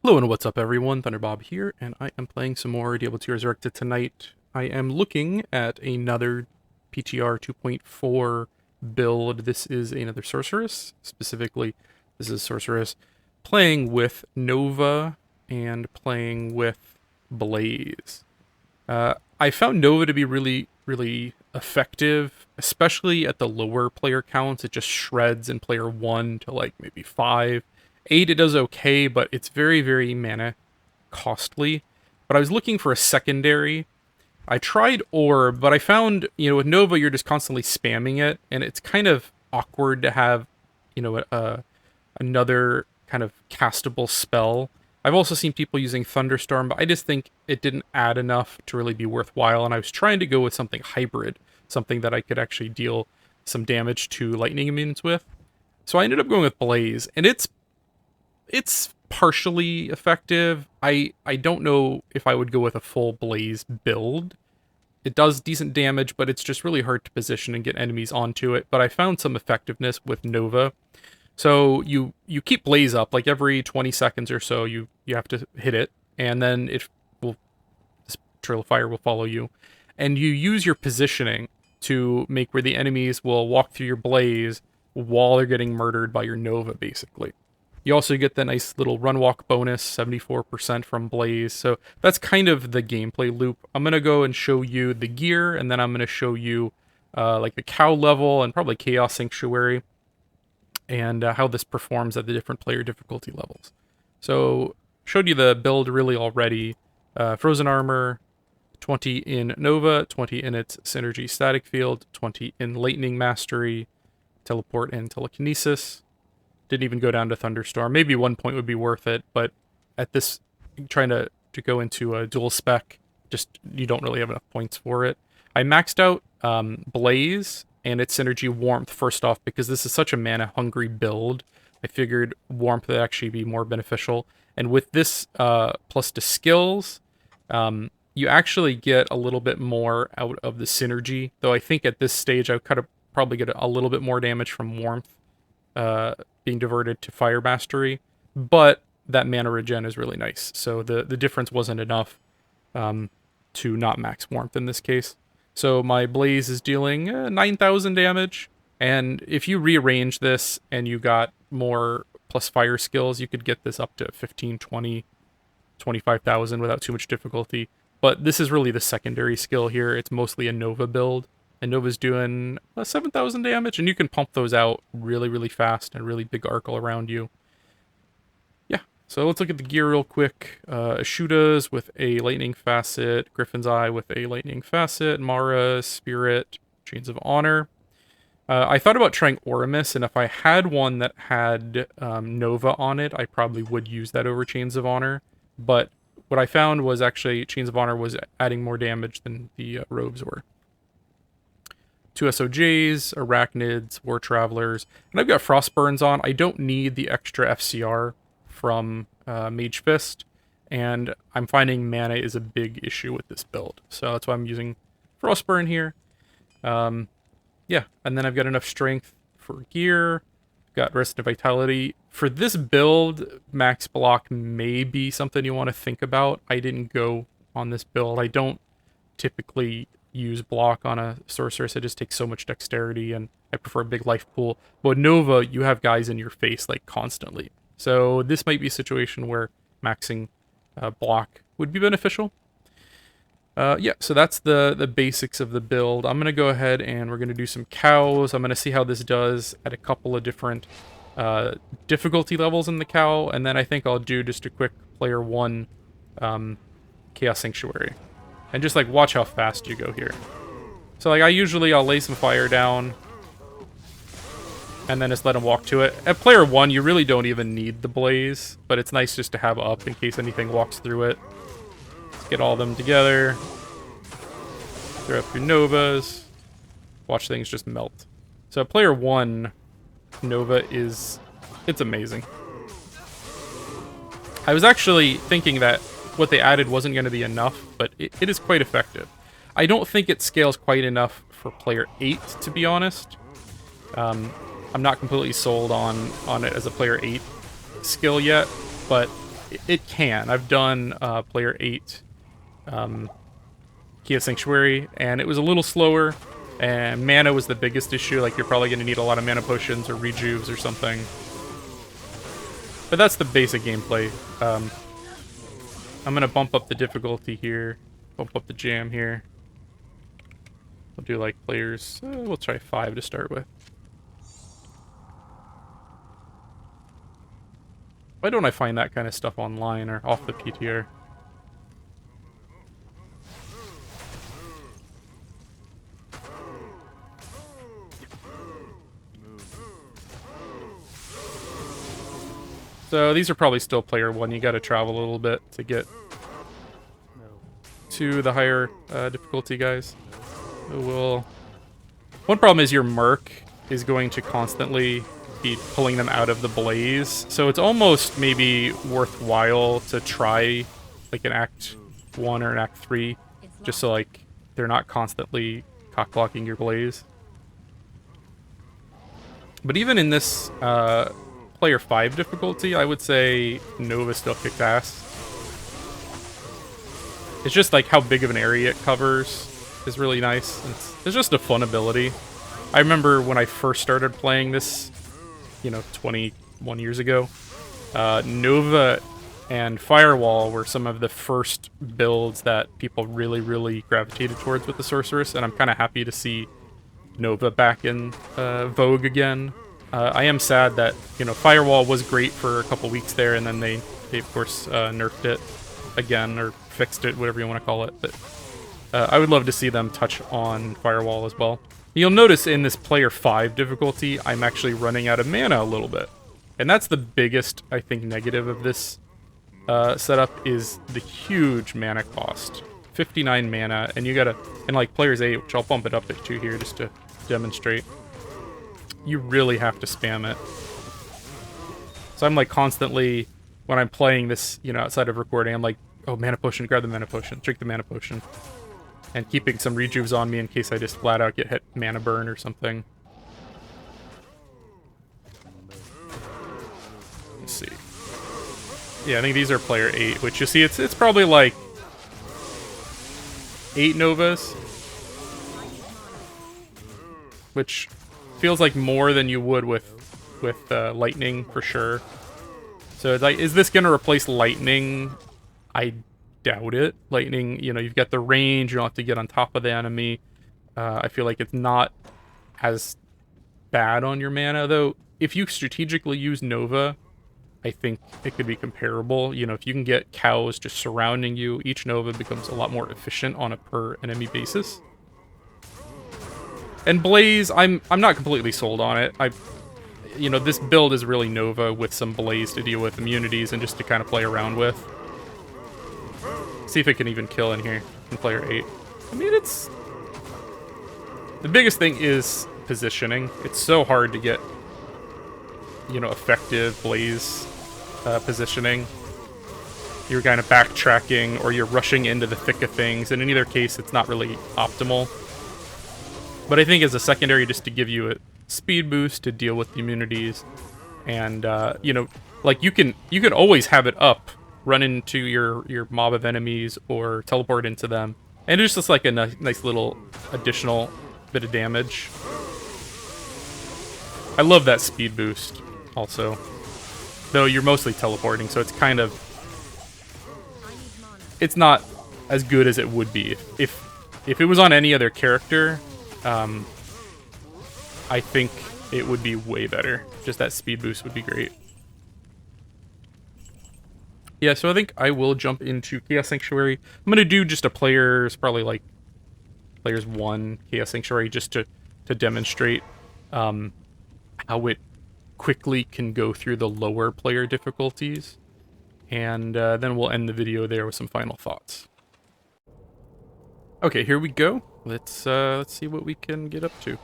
Hello and what's up everyone, Thunderbob here, and I am playing some more Diablo 2 Resurrected tonight. I am looking at another PTR 2.4 build. This is another Sorceress, specifically this is Sorceress playing with Nova and playing with Blaze. I found Nova to be really effective, especially at the lower player counts. It just shreds in player 1 to like maybe 5. 8 it does okay, but it's very mana costly. But I was looking for a secondary. I tried Orb, but I found, with Nova you're just constantly spamming it, and it's kind of awkward to have, another kind of castable spell. I've also seen people using Thunderstorm, but I just think it didn't add enough to really be worthwhile, and I was trying to go with something hybrid, something that I could actually deal some damage to lightning immunes with. So I ended up going with Blaze, and it's partially effective. I don't know if I would go with a full Blaze build. It does decent damage, but it's just really hard to position and get enemies onto it. But I found some effectiveness with Nova. So you keep Blaze up, like every 20 seconds or so you have to hit it, and then this trail of fire will follow you. And you use your positioning to make where the enemies will walk through your Blaze while they're getting murdered by your Nova, basically. You also get the nice little run walk bonus, 74% from Blaze. So that's kind of the gameplay loop. I'm going to go and show you the gear, and then I'm going to show you like the cow level and probably Chaos Sanctuary, and how this performs at the different player difficulty levels. So showed you the build really already. Frozen Armor, 20 in Nova, 20 in its Synergy Static Field, 20 in Lightning Mastery, Teleport and Telekinesis. Didn't even go down to Thunderstorm. Maybe 1 point would be worth it, but at this, trying to go into a dual spec, just you don't really have enough points for it. I maxed out Blaze and its Synergy Warmth first off, because this is such a mana-hungry build. I figured Warmth would actually be more beneficial. And with this plus to skills, you actually get a little bit more out of the Synergy, though I think at this stage I would probably get a little bit more damage from Warmth being diverted to Fire Mastery, but that mana regen is really nice. So the difference wasn't enough to not max Warmth in this case. So my Blaze is dealing 9,000 damage, and if you rearrange this and you got more plus fire skills, you could get this up to 15, 20, 25,000 without too much difficulty. But this is really the secondary skill here. It's mostly a Nova build, and Nova's doing 7,000 damage, and you can pump those out really fast and really big arc all around you. Yeah, so let's look at the gear real quick. Ashuda's with a Lightning Facet, Griffin's Eye with a Lightning Facet, Mara, Spirit, Chains of Honor. I thought about trying Oramus, and if I had one that had Nova on it, I probably would use that over Chains of Honor. But what I found was actually Chains of Honor was adding more damage than the robes were. 2 SOJs, Arachnids, War Travelers, and I've got Frostburns on. I don't need the extra FCR from Mage Fist, and I'm finding mana is a big issue with this build, so that's why I'm using Frostburn here. Yeah, and then I've got enough strength for gear, got Rest of Vitality. For this build, max block may be something you want to think about. I didn't go on this build. I don't typically use block on a sorceress. It just takes so much dexterity, and I prefer a big life pool. But Nova, you have guys in your face like constantly, so this might be a situation where maxing block would be beneficial. Yeah, so that's the basics of the build. I'm gonna go ahead and we're gonna do some cows. I'm gonna see how this does at a couple of different difficulty levels in the cow, and then I think I'll do just a quick player 1 Chaos Sanctuary. And just like watch how fast you go here. So like I'll lay some fire down and then just let him walk to it. At player 1 you really don't even need the Blaze, but it's nice just to have up in case anything walks through it. Let's get all of them together. Throw up your Novas. Watch things just melt. So at player 1, Nova it's amazing. I was actually thinking that what they added wasn't going to be enough, but it is quite effective. I don't think it scales quite enough for player 8, to be honest. I'm not completely sold on it as a player 8 skill yet, but it can. I've done player 8 Kia Sanctuary, and it was a little slower, and mana was the biggest issue. Like, you're probably going to need a lot of mana potions or rejuves or something. But that's the basic gameplay. I'm going to bump up the difficulty here, bump up the jam here. We'll do, like, players... we'll try 5 to start with. Why don't I find that kind of stuff online or off the PTR? So these are probably still player 1. You gotta travel a little bit to get to the higher difficulty guys. One problem is your Merc is going to constantly be pulling them out of the blaze. So it's almost maybe worthwhile to try like an Act 1 or an Act 3, just so like they're not constantly cock-blocking your blaze. But even in this player 5 difficulty, I would say Nova still kicked ass. It's just like how big of an area it covers is really nice. It's just a fun ability. I remember when I first started playing this, you know, 21 years ago, Nova and Firewall were some of the first builds that people really, really gravitated towards with the Sorceress, and I'm kind of happy to see Nova back in vogue again. I am sad that, you know, Firewall was great for a couple weeks there, and then they of course nerfed it again, or fixed it, whatever you want to call it. But I would love to see them touch on Firewall as well. You'll notice in this player 5 difficulty, I'm actually running out of mana a little bit. And that's the biggest, I think, negative of this setup, is the huge mana cost. 59 mana, and you gotta, and like players 8, which I'll bump it up to here just to demonstrate, you really have to spam it. So I'm like constantly, when I'm playing this, you know, outside of recording, I'm like, oh, mana potion, grab the mana potion, drink the mana potion. And keeping some rejuves on me in case I just flat out get hit mana burn or something. Let's see. Yeah, I think these are player 8, which you see, it's probably like 8 Novas, which feels like more than you would with Lightning for sure. So it's like, is this gonna replace Lightning? I doubt it. Lightning, you know, you've got the range, you don't have to get on top of the enemy. I feel like it's not as bad on your mana, though. If you strategically use Nova, I think it could be comparable. You know, if you can get cows just surrounding you, each Nova becomes a lot more efficient on a per enemy basis. And Blaze, I'm not completely sold on it. You know, this build is really Nova with some Blaze to deal with immunities and just to kind of play around with. See if it can even kill in here in player 8. I mean, it's... The biggest thing is positioning. It's so hard to get, you know, effective Blaze positioning. You're kind of backtracking or you're rushing into the thick of things, and in either case, it's not really optimal. But I think as a secondary, just to give you a speed boost to deal with the immunities, and, you know, like you can always have it up, run into your mob of enemies or teleport into them, and it's just like a nice little additional bit of damage. I love that speed boost also, though you're mostly teleporting, so it's kind of, it's not as good as it would be if it was on any other character. I think it would be way better. Just that speed boost would be great. Yeah, so I think I will jump into Chaos Sanctuary. I'm gonna do just a players, probably like players 1 Chaos Sanctuary, just to demonstrate how it quickly can go through the lower player difficulties, and then we'll end the video there with some final thoughts. Okay, here we go. Let's see what we can get up to.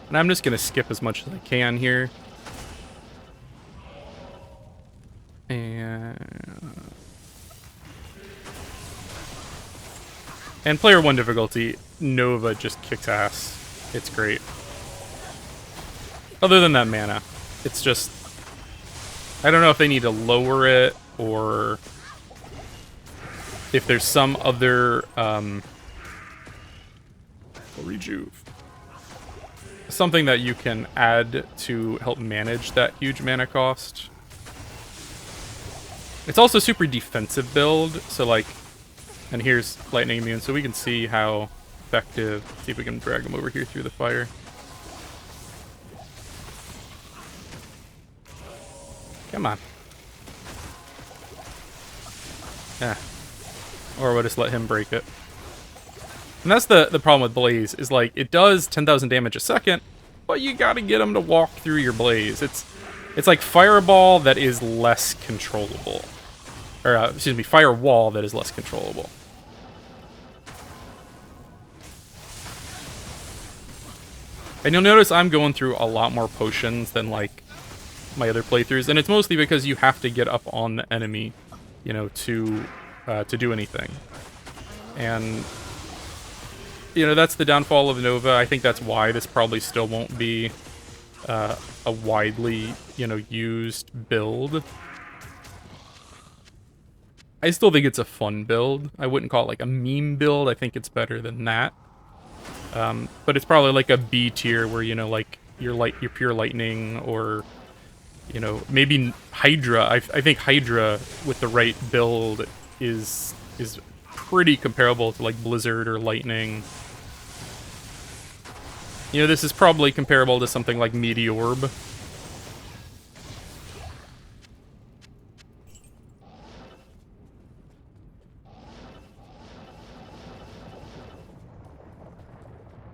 And I'm just gonna skip as much as I can here. And player 1 difficulty, Nova just kicks ass. It's great. Other than that mana, it's just, I don't know if they need to lower it or if there's some other rejuve, something that you can add to help manage that huge mana cost. It's also super defensive build, so like, and here's lightning immune, so we can see how effective. See if we can drag him over here through the fire. Come on. Yeah. Or we'll just let him break it. And that's the problem with Blaze, is like, it does 10,000 damage a second, but you gotta get him to walk through your Blaze. It's like Fireball that is less controllable. Or, excuse me, Firewall that is less controllable. And you'll notice I'm going through a lot more potions than, like, my other playthroughs, and it's mostly because you have to get up on the enemy, you know, to do anything. And, you know, that's the downfall of Nova. I think that's why this probably still won't be a widely, you know, used build. I still think it's a fun build. I wouldn't call it like a meme build. I think it's better than that. But it's probably like a B tier where, you know, like your pure lightning, or, you know, maybe Hydra. I think Hydra with the right build is pretty comparable to like Blizzard or Lightning. You know, this is probably comparable to something like Meteorb.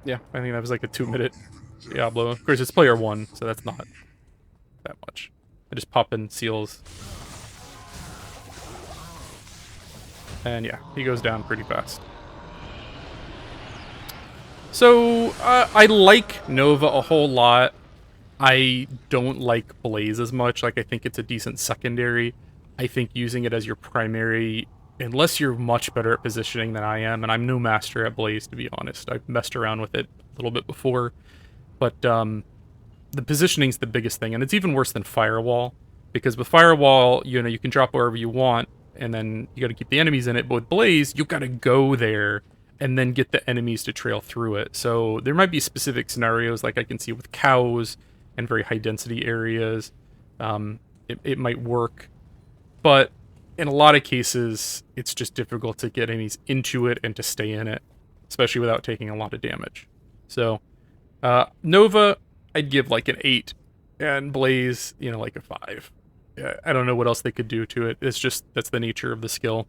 Yeah, I think that was like a 2-minute Diablo. Of course, it's player 1, so that's not that much. I just pop in seals. And yeah, he goes down pretty fast. So, I like Nova a whole lot. I don't like Blaze as much. Like, I think it's a decent secondary. I think using it as your primary, unless you're much better at positioning than I am, and I'm no master at Blaze, to be honest. I've messed around with it a little bit before. But, the positioning's the biggest thing, and it's even worse than Firewall. Because with Firewall, you know, you can drop wherever you want, and then you gotta keep the enemies in it. But with Blaze, you gotta go there and then get the enemies to trail through it. So there might be specific scenarios, like I can see with cows and very high density areas. It might work, but in a lot of cases, it's just difficult to get enemies into it and to stay in it, especially without taking a lot of damage. So Nova, I'd give like an 8, and Blaze, you know, like a 5. I don't know what else they could do to it. It's just, that's the nature of the skill.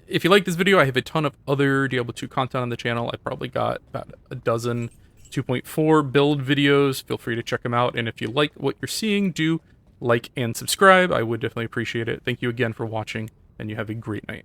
If you like this video, I have a ton of other Diablo 2 content on the channel. I probably got about a dozen 2.4 build videos. Feel free to check them out. And if you like what you're seeing, do like and subscribe. I would definitely appreciate it. Thank you again for watching, and you have a great night.